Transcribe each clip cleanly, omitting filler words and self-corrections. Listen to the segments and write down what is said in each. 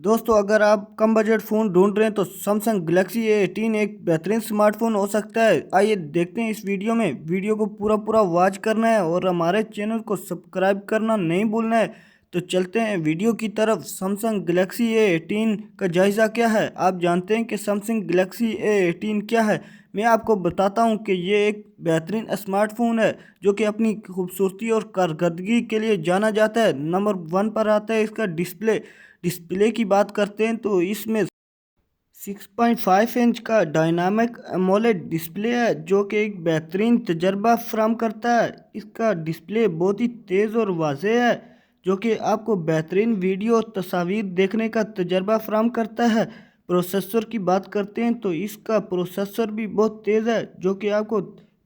दोस्तों अगर आप कम बजट फ़ोन ढूंढ रहे हैं तो सैमसंग गैलेक्सी A18 एक बेहतरीन स्मार्टफोन हो सकता है। आइए देखते हैं इस वीडियो को पूरा वॉच करना है और हमारे चैनल को सब्सक्राइब करना नहीं भूलना है। तो चलते हैं वीडियो की तरफ। सैमसंग गैलेक्सी A18 का जायज़ा क्या है? आप जानते हैं कि सैमसंग गैलेक्सी A18 क्या है? मैं आपको बताता हूं कि ये एक बेहतरीन स्मार्टफोन है जो कि अपनी खूबसूरती और कारकर्दगी के लिए जाना जाता है। नंबर 1 पर आता है इसका डिस्प्ले की बात करते हैं तो इसमें 6.5 इंच का डायनामिक एमोलेड डिस्प्ले है जो कि एक बेहतरीन तजर्बा फराहम करता है। इसका डिस्प्ले बहुत ही तेज़ और वाज़ेह है जो कि आपको बेहतरीन वीडियो और तस्वीर देखने का तजर्बा फराहम करता है। प्रोसेसर की बात करते हैं तो इसका प्रोसेसर भी बहुत तेज़ है जो कि आपको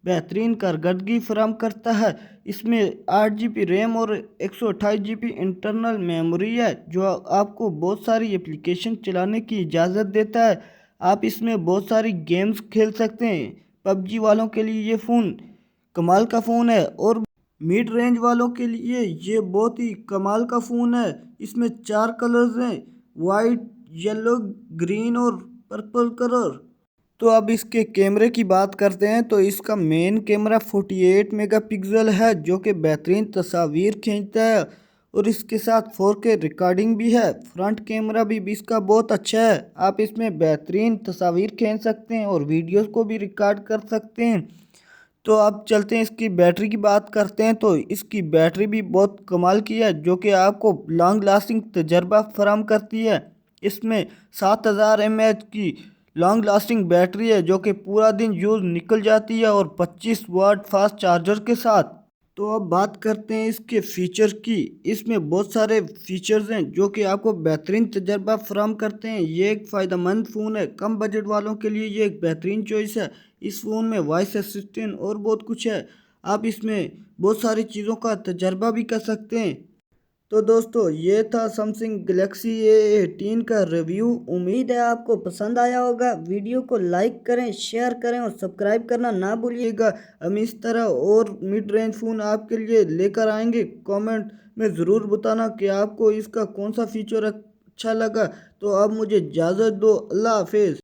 बेहतरीन कारकर्दगी फराहम करता है। इसमें 8 GB रैम और 128 GB इंटरनल मेमोरी है जो आपको बहुत सारी एप्लीकेशन चलाने की इजाज़त देता है। आप इसमें बहुत सारी गेम्स खेल सकते हैं। पबजी वालों के लिए ये फ़ोन कमाल का फ़ोन है और मिड रेंज वालों के लिए ये बहुत ही कमाल का फ़ोन है। इसमें 4 कलर्स हैं, वाइट, येलो, ग्रीन और पर्पल कलर। तो अब इसके कैमरे की बात करते हैं तो इसका मेन कैमरा 48 मेगापिक्सल है जो कि बेहतरीन तस्वीर खींचता है और इसके साथ 4K रिकॉर्डिंग भी है। फ्रंट कैमरा भी इसका बहुत अच्छा है। आप इसमें बेहतरीन तस्वीर खींच सकते हैं और वीडियोस को भी रिकॉर्ड कर सकते हैं। तो अब चलते हैं इसकी बैटरी की बात करते हैं तो इसकी बैटरी भी बहुत कमाल की है जो कि आपको लॉन्ग लास्टिंग तजर्बा फराहम करती है। इसमें 7000 mAh की लॉन्ग लास्टिंग बैटरी है जो कि पूरा दिन यूज़ निकल जाती है और 25 वाट फास्ट चार्जर के साथ। तो अब बात करते हैं इसके फीचर की। इसमें बहुत सारे फीचर्स हैं जो कि आपको बेहतरीन तजर्बा फराहम करते हैं। ये एक फ़ायदेमंद फ़ोन है। कम बजट वालों के लिए ये एक बेहतरीन चॉइस है। इस फ़ोन में वॉइस असिस्टेंट और बहुत कुछ है। आप इसमें बहुत सारी चीज़ों का तजर्बा भी कर सकते हैं। तो दोस्तों ये था सैमसंग गैलेक्सी A18 का रिव्यू। उम्मीद है आपको पसंद आया होगा। वीडियो को लाइक करें, शेयर करें और सब्सक्राइब करना ना भूलिएगा। हम इस तरह और मिड रेंज फ़ोन आपके लिए लेकर आएंगे। कमेंट में ज़रूर बताना कि आपको इसका कौन सा फीचर अच्छा लगा। तो अब मुझे इजाज़त दो। अल्लाह हाफिज़।